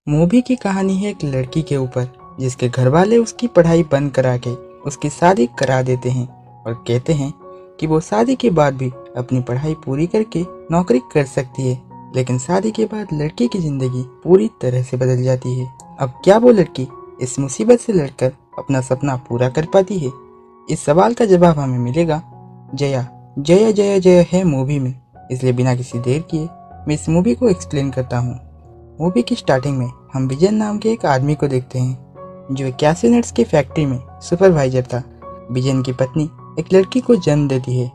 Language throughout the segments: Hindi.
मूवी की कहानी है एक लड़की के ऊपर जिसके घर वाले उसकी पढ़ाई बंद करा के उसकी शादी करा देते हैं और कहते हैं कि वो शादी के बाद भी अपनी पढ़ाई पूरी करके नौकरी कर सकती है। लेकिन शादी के बाद लड़की की जिंदगी पूरी तरह से बदल जाती है। अब क्या वो लड़की इस मुसीबत से लड़कर अपना सपना पूरा कर पाती है? इस सवाल का जवाब हमें मिलेगा जया जया जया जया है मूवी में। इसलिए बिना किसी देर किए मैं इस मूवी को एक्सप्लेन करता हूँ। मूवी की स्टार्टिंग में हम विजन नाम के एक आदमी को देखते हैं जो 81 नट्स की फैक्ट्री में सुपरवाइजर था। विजन की पत्नी एक लड़की को जन्म देती है।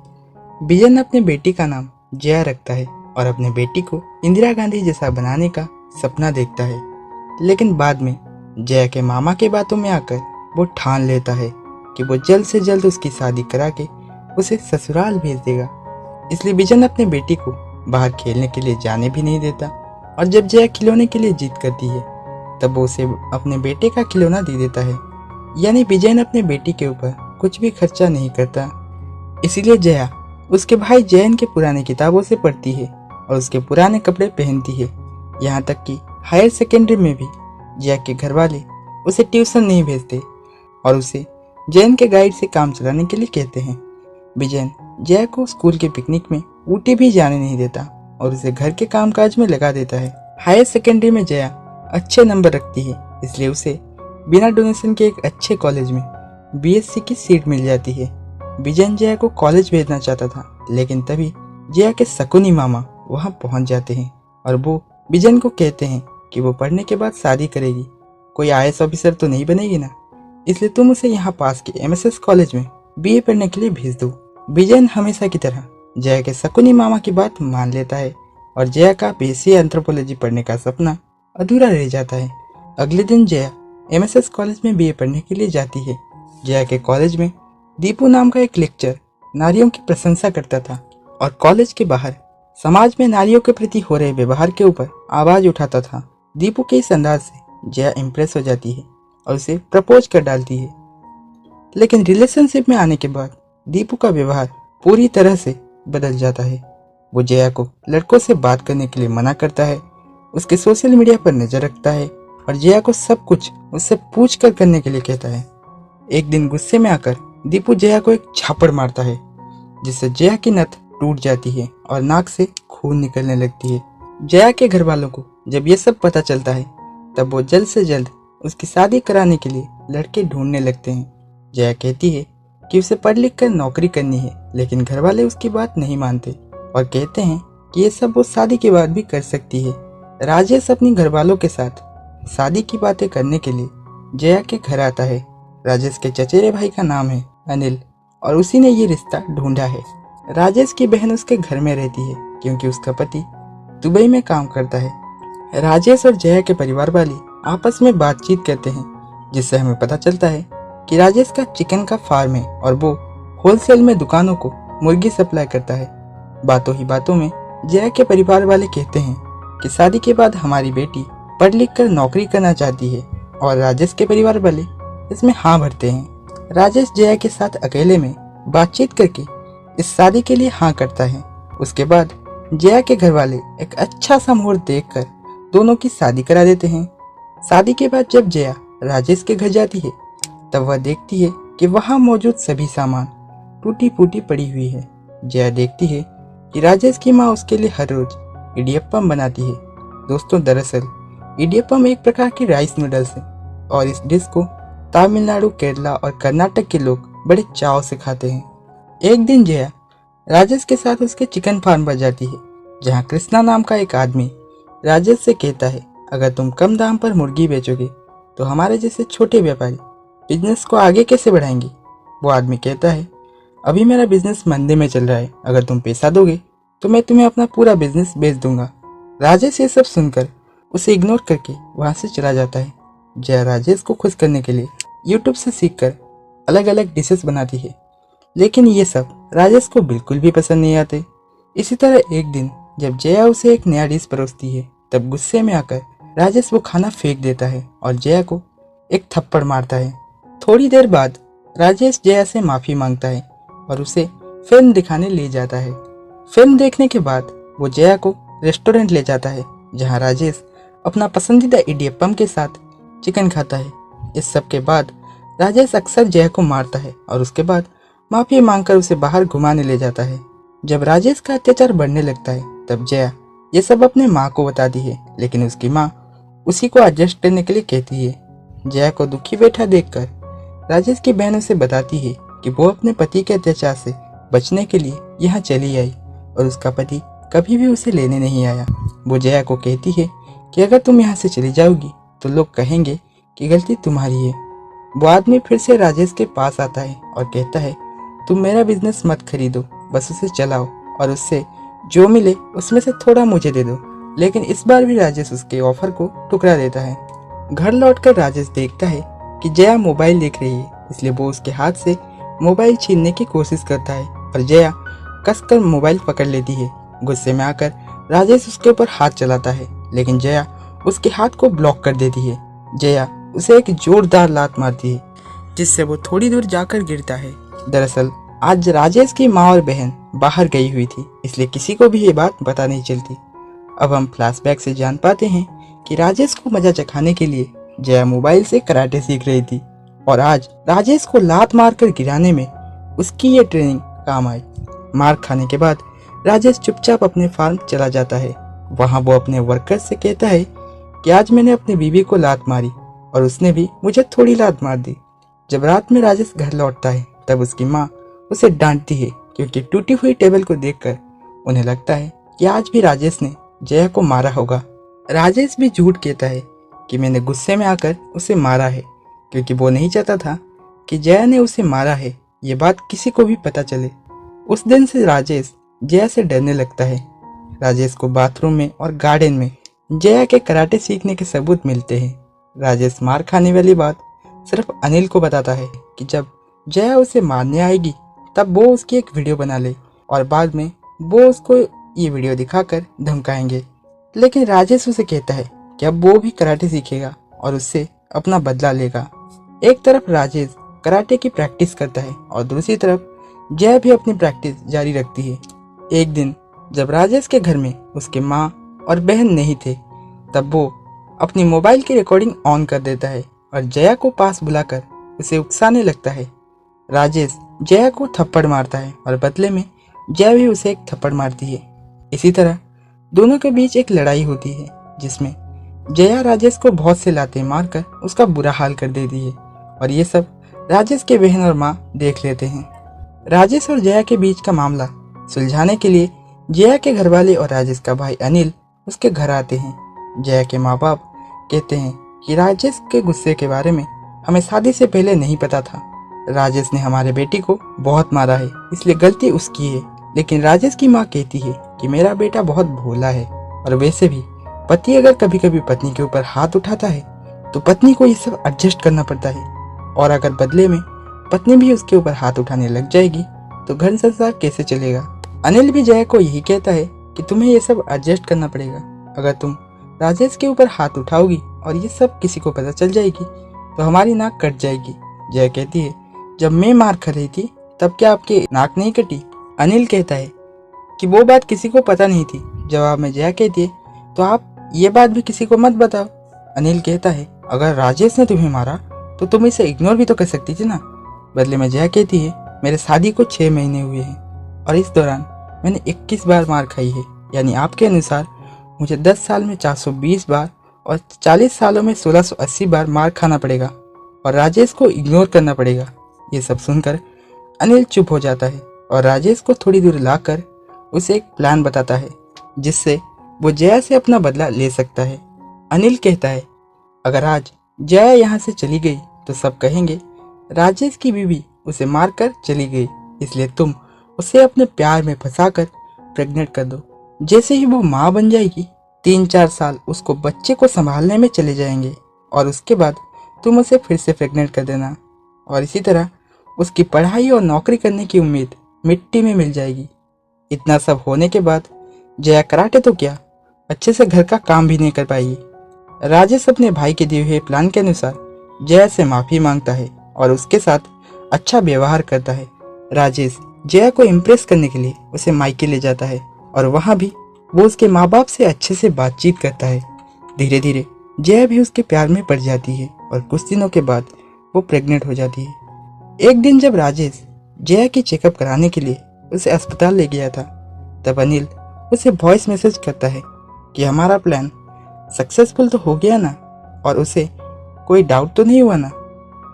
विजन अपने बेटी का नाम जया रखता है और अपने बेटी को इंदिरा गांधी जैसा बनाने का सपना देखता है। लेकिन बाद में जया के मामा के बातों में आकर वो ठान लेता है कि वो जल्द से जल्द उसकी शादी करा के उसे ससुराल भेज देगा। इसलिए विजन अपने बेटी को बाहर खेलने के लिए जाने भी नहीं देता और जब जया खिलौने के लिए जिद करती है तब वो उसे अपने बेटे का खिलौना दे देता है। यानी विजयन अपने बेटी के ऊपर कुछ भी खर्चा नहीं करता। इसीलिए जया उसके भाई जयन के पुराने किताबों से पढ़ती है और उसके पुराने कपड़े पहनती है। यहाँ तक कि हायर सेकेंडरी में भी जया के घर वाले उसे ट्यूशन नहीं भेजते और उसे जयन के गाइड से काम चलाने के लिए कहते हैं। विजयन जया को स्कूल के पिकनिक में ऊटी भी जाने नहीं देता और उसे घर के कामकाज में लगा देता है। हायर सेकेंडरी में जया अच्छे नंबर रखती है, इसलिए उसे बिना डोनेशन के एक अच्छे कॉलेज में बीएससी की सीट मिल जाती है। विजयन जया को कॉलेज भेजना चाहता था, लेकिन तभी जया के शकुनी मामा वहां पहुंच जाते हैं और वो विजयन को कहते हैं कि वो पढ़ने के बाद शादी करेगी। कोई आईएएस ऑफिसर तो नहीं बनेगी ना, इसलिए तुम उसे यहाँ पास के एमएसएस कॉलेज में बीए पढ़ने के लिए भेज दो। विजयन हमेशा की तरह जया के शकुनी मामा की बात मान लेता है और जया का बीएससी एंथ्रोपोलॉजी पढ़ने का सपना अधूरा रह जाता है। अगले दिन जया एमएसएस कॉलेज में बीए पढ़ने के लिए जाती है। जया के कॉलेज में दीपू नाम का एक लेक्चर नारियों की प्रशंसा करता था और कॉलेज के बाहर समाज में नारियों के प्रति हो रहे व्यवहार के ऊपर आवाज उठाता था। दीपू के इस अंदाज से जया इम्प्रेस हो जाती है और उसे प्रपोज कर डालती है। लेकिन रिलेशनशिप में आने के बाद दीपू का व्यवहार पूरी तरह से बदल जाता है। वो जया को लड़कों से बात करने के लिए मना करता है, उसके सोशल मीडिया पर नजर रखता है और जया को सब कुछ उससे पूछ कर करने के लिए कहता है। एक दिन गुस्से में आकर दीपू जया को एक झापड़ मारता है जिससे जया की नथ टूट जाती है और नाक से खून निकलने लगती है। जया के घर वालों को जब ये सब पता चलता है तब वो जल्द से जल्द उसकी शादी कराने के लिए लड़के ढूंढने लगते हैं। जया कहती है कि उसे पढ़ लिख कर नौकरी करनी है, लेकिन घर वाले उसकी बात नहीं मानते और कहते हैं कि ये सब वो शादी के बाद भी कर सकती है। राजेश अपनी घर वालों के साथ शादी की बातें करने के लिए जया के घर आता है। राजेश के चचेरे भाई का नाम है अनिल और उसी ने ये रिश्ता ढूंढा है। राजेश की बहन उसके घर में रहती है क्योंकि उसका पति दुबई में काम करता है। राजेश और जया के परिवार वाले आपस में बातचीत करते हैं जिससे हमें पता चलता है कि राजेश का चिकन का फार्म है और वो होलसेल में दुकानों को मुर्गी सप्लाई करता है। बातों ही बातों में जया के परिवार वाले कहते हैं कि शादी के बाद हमारी बेटी पढ़ लिख कर नौकरी करना चाहती है और राजेश के परिवार वाले इसमें हाँ भरते हैं। राजेश जया के साथ अकेले में बातचीत करके इस शादी के लिए हाँ करता है। उसके बाद जया के घर वाले एक अच्छा सा मुहूर्त देखकर दोनों की शादी करा देते हैं। शादी के बाद जब जया राजेश के घर जाती है तब वह देखती है कि वहां मौजूद सभी सामान टूटी फूटी पड़ी हुई है। जया देखती है कि राजेश की माँ उसके लिए हर रोज इडियप्पम बनाती है। दोस्तों, दरअसल इडियप्पम एक प्रकार की राइस नूडल्स है और इस डिश को तमिलनाडु, केरला और कर्नाटक के लोग बड़े चाव से खाते हैं। एक दिन जया राजेश के साथ उसके चिकन फार्म पर जाती है जहाँ कृष्णा नाम का एक आदमी राजेश से कहता है, अगर तुम कम दाम पर मुर्गी बेचोगे तो हमारे जैसे छोटे व्यापारी बिजनेस को आगे कैसे बढ़ाएंगे। वो आदमी कहता है, अभी मेरा बिजनेस मंदे में चल रहा है, अगर तुम पैसा दोगे तो मैं तुम्हें अपना पूरा बिजनेस बेच दूंगा। राजेश ये सब सुनकर उसे इग्नोर करके वहां से चला जाता है। जया राजेश को खुश करने के लिए यूट्यूब से सीखकर अलग अलग डिशेस बनाती है, लेकिन ये सब राजेश को बिल्कुल भी पसंद नहीं आते। इसी तरह एक दिन जब जया उसे एक नया डिश परोसती है तब गुस्से में आकर राजेश वो खाना फेंक देता है और जया को एक थप्पड़ मारता है। थोड़ी देर बाद राजेश जया से माफी मांगता है और उसे फिल्म दिखाने ले जाता है। फिल्म देखने के बाद वो जया को रेस्टोरेंट ले जाता है जहां राजेश अपना पसंदीदा इडियप्पम के साथ चिकन खाता है। इस सब के बाद राजेश अक्सर जया को मारता है और उसके बाद माफी मांगकर उसे बाहर घुमाने ले जाता है। जब राजेश का अत्याचार बढ़ने लगता है तब जया ये सब अपने माँ को बताती है, लेकिन उसकी माँ उसी को एडजस्ट करने के लिए कहती है। जया को दुखी बैठा देखकर राजेश की बहन उसे बताती है कि वो अपने पति के अत्याचार से बचने के लिए यहाँ चली आई और उसका पति कभी भी उसे लेने नहीं आया। वो जया को कहती है कि अगर तुम यहाँ से चली जाओगी तो लोग कहेंगे कि गलती तुम्हारी है। वो आदमी फिर से राजेश के पास आता है और कहता है, तुम मेरा बिजनेस मत खरीदो, बस उसे चलाओ और उससे जो मिले उसमें से थोड़ा मुझे दे दो। लेकिन इस बार भी राजेश उसके ऑफर को ठुकरा देता है। घर लौटकर राजेश देखता है कि जया मोबाइल देख रही है, इसलिए वो उसके हाथ से मोबाइल छीनने की कोशिश करता है और जया कसकर मोबाइल पकड़ लेती है। गुस्से में आकर राजेश उसके ऊपर हाथ चलाता है, लेकिन जया उसके हाथ को ब्लॉक कर देती है। जया उसे एक जोरदार लात मारती है जिससे वो थोड़ी दूर जाकर गिरता है। दरअसल आज राजेश की माँ और बहन बाहर गई हुई थी, इसलिए किसी को भी ये बात पता नहीं चलती। अब हम फ्लैशबैक से जान पाते हैं कि राजेश को मजा चखाने के लिए जया मोबाइल से कराटे सीख रही थी और आज राजेश को लात मारकर गिराने में उसकी ये ट्रेनिंग काम आई। मार खाने के बाद राजेश चुपचाप अपने फार्म चला जाता है। वहां वो अपने वर्कर्स से कहता है कि आज मैंने अपनी बीवी को लात मारी और उसने भी मुझे थोड़ी लात मार दी। जब रात में राजेश घर लौटता है तब उसकी माँ उसे डांटती है क्योंकि टूटी हुई टेबल को देखकर उन्हें लगता है कि आज भी राजेश ने जया को मारा होगा। राजेश भी झूठ कहता है कि मैंने गुस्से में आकर उसे मारा है, क्योंकि वो नहीं चाहता था कि जया ने उसे मारा है ये बात किसी को भी पता चले। उस दिन से राजेश जया से डरने लगता है। राजेश को बाथरूम में और गार्डन में जया के कराटे सीखने के सबूत मिलते हैं। राजेश मार खाने वाली बात सिर्फ अनिल को बताता है कि जब जया उसे मारने आएगी तब वो उसकी एक वीडियो बना ले और बाद में वो उसको ये वीडियो दिखाकर धमकाएंगे। लेकिन राजेश उसे कहता है कि अब वो भी कराटे सीखेगा और उससे अपना बदला लेगा। एक तरफ राजेश कराटे की प्रैक्टिस करता है और दूसरी तरफ जया भी अपनी प्रैक्टिस जारी रखती है। एक दिन जब राजेश के घर में उसके माँ और बहन नहीं थे तब वो अपनी मोबाइल की रिकॉर्डिंग ऑन कर देता है और जया को पास बुलाकर उसे उकसाने लगता है। राजेश जया को थप्पड़ मारता है और बदले में जया भी उसे एक थप्पड़ मारती है। इसी तरह दोनों के बीच एक लड़ाई होती है जिसमें जया राजेश को बहुत से लाते मारकर उसका बुरा हाल कर देती है और ये सब राजेश के बहन और माँ देख लेते हैं। राजेश और जया के बीच का मामला सुलझाने के लिए जया के घरवाले और राजेश का भाई अनिल उसके घर आते हैं। जया के माँ बाप कहते हैं कि राजेश के गुस्से के बारे में हमें शादी से पहले नहीं पता था। राजेश ने हमारे बेटी को बहुत मारा है, इसलिए गलती उसकी है। लेकिन राजेश की माँ कहती है कि मेरा बेटा बहुत भोला है और वैसे भी पति अगर कभी कभी पत्नी के ऊपर हाथ उठाता है तो पत्नी को ये सब एडजस्ट करना पड़ता है, और अगर बदले में पत्नी भी उसके ऊपर हाथ उठाने लग जाएगी तो घर संसार कैसे चलेगा। अनिल भी जया को यही कहता है कि तुम्हें ये सब एडजस्ट करना पड़ेगा। अगर तुम राजेश के ऊपर हाथ उठाओगी और ये सब किसी को पता चल जाएगी तो हमारी नाक कट जाएगी। जया कहती है, जब मैं मार खा रही थी तब क्या आपकी नाक नहीं कटी? अनिल कहता है कि वो बात किसी को पता नहीं थी। जवाब में जया कहती है, तो आप ये बात भी किसी को मत बताओ। अनिल कहता है, अगर राजेश ने तुम्हें मारा तो तुम इसे इग्नोर भी तो कर सकती थी ना। बदले में जया कहती है, मेरे शादी को 6 महीने हुए हैं और इस दौरान मैंने 21 बार मार खाई है, यानी आपके अनुसार मुझे 10 साल में 420 बार और 40 सालों में 1680 बार मार खाना पड़ेगा और राजेश को इग्नोर करना पड़ेगा। ये सब सुनकर अनिल चुप हो जाता है और राजेश को थोड़ी दूर लाकर उसे एक प्लान बताता है जिससे वो जया से अपना बदला ले सकता है। अनिल कहता है, अगर आज जया यहाँ से चली गई तो सब कहेंगे राजेश की बीवी उसे मारकर चली गई, इसलिए तुम उसे अपने प्यार में फंसाकर प्रेग्नेंट कर दो। जैसे ही वो माँ बन जाएगी 3-4 साल उसको बच्चे को संभालने में चले जाएंगे और उसके बाद तुम उसे फिर से प्रेग्नेंट कर देना और इसी तरह उसकी पढ़ाई और नौकरी करने की उम्मीद मिट्टी में मिल जाएगी। इतना सब होने के बाद जया कराटे तो क्या, अच्छे से घर का काम भी नहीं कर पाएगी। राजेश अपने भाई के दिए हुए प्लान के अनुसार जया से माफ़ी मांगता है और उसके साथ अच्छा व्यवहार करता है। राजेश जया को इम्प्रेस करने के लिए उसे मायके ले जाता है और वहाँ भी वो उसके माँ बाप से अच्छे से बातचीत करता है। धीरे धीरे जया भी उसके प्यार में पड़ जाती है और कुछ दिनों के बाद वो प्रेग्नेंट हो जाती है। एक दिन जब राजेश जया की चेकअप कराने के लिए उसे अस्पताल ले गया था, तब अनिल उसे वॉइस मैसेज करता है कि हमारा प्लान सक्सेसफुल तो हो गया ना, और उसे कोई डाउट तो नहीं हुआ ना।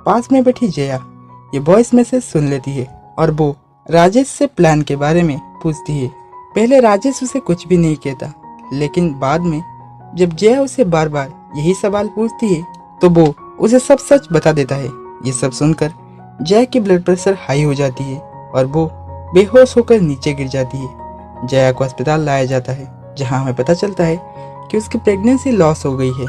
पास में बैठी जया ये वॉइस मैसेज सुन लेती है और वो राजेश से प्लान के बारे में पूछती है। पहले राजेश उसे कुछ भी नहीं कहता, लेकिन बाद में जब जया उसे बार बार यही सवाल पूछती है तो वो उसे सब सच बता देता है। ये सब सुनकर जया की ब्लड प्रेशर हाई हो जाती है और वो बेहोश होकर नीचे गिर जाती है। जया को अस्पताल लाया जाता है, जहां हमें पता चलता है कि उसकी प्रेगनेंसी लॉस हो गई है।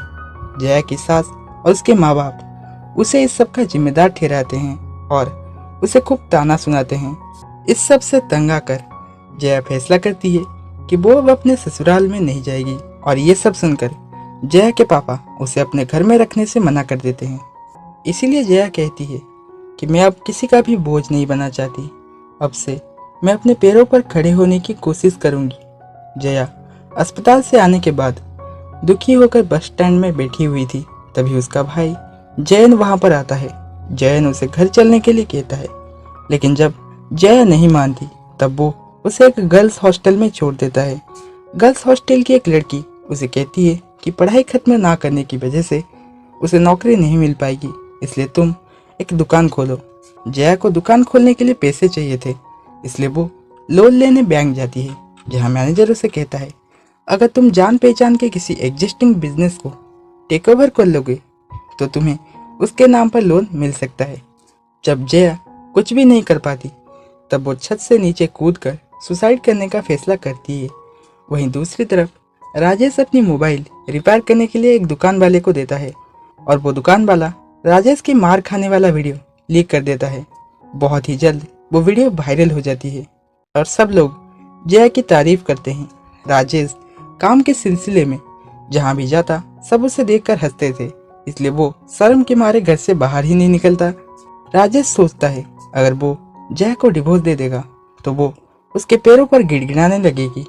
जया की सास और उसके माँ बाप उसे इस सब का जिम्मेदार ठहराते हैं और उसे खूब ताना सुनाते हैं। इस सब से तंग आकर जया फैसला करती है कि वो अब अपने ससुराल में नहीं जाएगी, और ये सब सुनकर जया के पापा उसे अपने घर में रखने से मना कर देते हैं। इसीलिए जया कहती है कि मैं अब किसी का भी बोझ नहीं बनना चाहती, अब से मैं अपने पैरों पर खड़े होने की कोशिश करूंगी। जया अस्पताल से आने के बाद दुखी होकर बस स्टैंड में बैठी हुई थी, तभी उसका भाई जयन वहां पर आता है। जयन उसे घर चलने के लिए कहता है, लेकिन जब जया नहीं मानती तब वो उसे एक गर्ल्स हॉस्टल में छोड़ देता है। गर्ल्स हॉस्टल की एक लड़की उसे कहती है कि पढ़ाई खत्म ना करने की वजह से उसे नौकरी नहीं मिल पाएगी, इसलिए तुम एक दुकान खोलो। जया को दुकान खोलने के लिए पैसे चाहिए थे, इसलिए वो लोन लेने बैंक जाती है, जहां मैनेजर उसे कहता है अगर तुम जान पहचान के किसी एग्जिस्टिंग बिजनेस को टेक ओवर कर लोगे तो तुम्हें उसके नाम पर लोन मिल सकता है। जब जया कुछ भी नहीं कर पाती तब वो छत से नीचे कूदकर सुसाइड करने का फैसला करती है। वहीं दूसरी तरफ राजेश अपनी मोबाइल रिपेयर करने के लिए एक दुकान वाले को देता है और वो दुकान वाला राजेश की मार खाने वाला वीडियो लीक कर देता है। बहुत ही जल्द वो वीडियो वायरल हो जाती है और सब लोग जया की तारीफ करते हैं। राजेश काम के सिलसिले में जहां भी जाता सब उसे देखकर हंसते थे, इसलिए वो शर्म के मारे घर से बाहर ही नहीं निकलता। राजेश सोचता है अगर वो जया को डिवोर्स दे देगा तो वो उसके पैरों पर गिड़गिड़ाने लगेगी,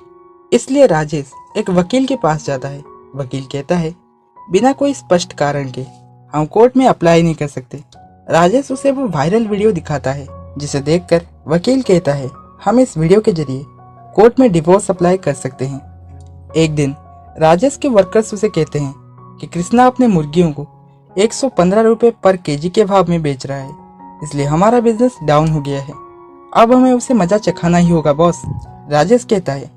इसलिए राजेश एक वकील के पास जाता है। वकील कहता है बिना कोई स्पष्ट कारण के हम कोर्ट में अप्लाई नहीं कर सकते। राजेश उसे वो वायरल वीडियो दिखाता है, जिसे देखकर वकील कहता है हम इस वीडियो के जरिए कोर्ट में डिवोर्स अप्लाई कर सकते हैं। एक दिन राजेश के वर्कर्स उसे कहते हैं कि कृष्णा अपने मुर्गियों को 115 रुपये पर केजी के भाव में बेच रहा है, इसलिए हमारा बिजनेस डाउन हो गया है, अब हमें उसे मजा चखाना ही होगा बॉस। राजेश कहता है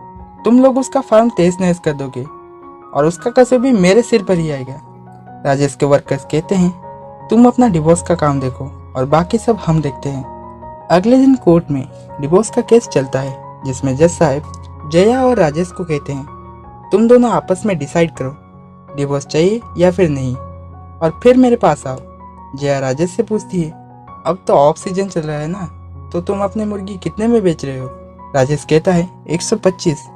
तुम लोग उसका फार्म तहस नहस कर दोगे और उसका कसूर भी मेरे सिर पर ही आएगा। राजेश के वर्कर्स कहते हैं तुम अपना डिवोर्स का काम देखो और बाकी सब हम देखते हैं। अगले दिन कोर्ट में डिवोर्स का केस चलता है, जिसमें जज साहब जया और राजेश को कहते हैं तुम दोनों आपस में डिसाइड करो डिवोर्स चाहिए या फिर नहीं, और फिर मेरे पास आओ। जया राजेश से पूछती है अब तो ऑफ सीजन चल रहा है ना, तो तुम अपने मुर्गी कितने में बेच रहे हो? राजेश कहता है 125।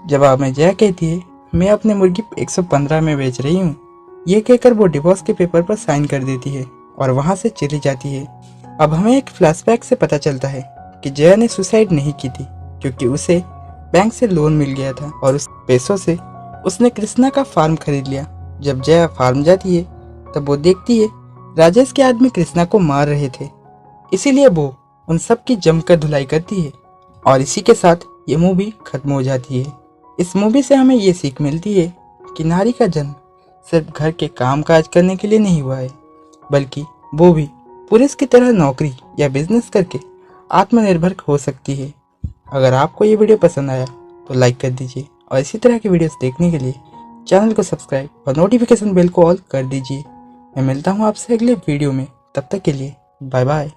जवाब में जया कहती है मैं अपने मुर्गी 115 में बेच रही हूँ। ये कहकर वो डिवोर्स के पेपर पर साइन कर देती है और वहाँ से चली जाती है। अब हमें एक फ्लैशबैक से पता चलता है कि जया ने सुसाइड नहीं की थी, क्योंकि उसे बैंक से लोन मिल गया था और उस पैसों से उसने कृष्णा का फार्म खरीद लिया। जब जया फार्म जाती है तब वो देखती है राजेश के आदमी कृष्णा को मार रहे थे, इसीलिए वो उन सब की जमकर धुलाई करती है और इसी के साथ ये मूवी खत्म हो जाती है। इस मूवी से हमें ये सीख मिलती है कि नारी का जन्म सिर्फ घर के काम काज करने के लिए नहीं हुआ है, बल्कि वो भी पुरुष की तरह नौकरी या बिजनेस करके आत्मनिर्भर हो सकती है। अगर आपको ये वीडियो पसंद आया तो लाइक कर दीजिए और इसी तरह की वीडियोस देखने के लिए चैनल को सब्सक्राइब और नोटिफिकेशन बेल को ऑल कर दीजिए। मैं मिलता हूँ आपसे अगले वीडियो में, तब तक के लिए बाय बाय।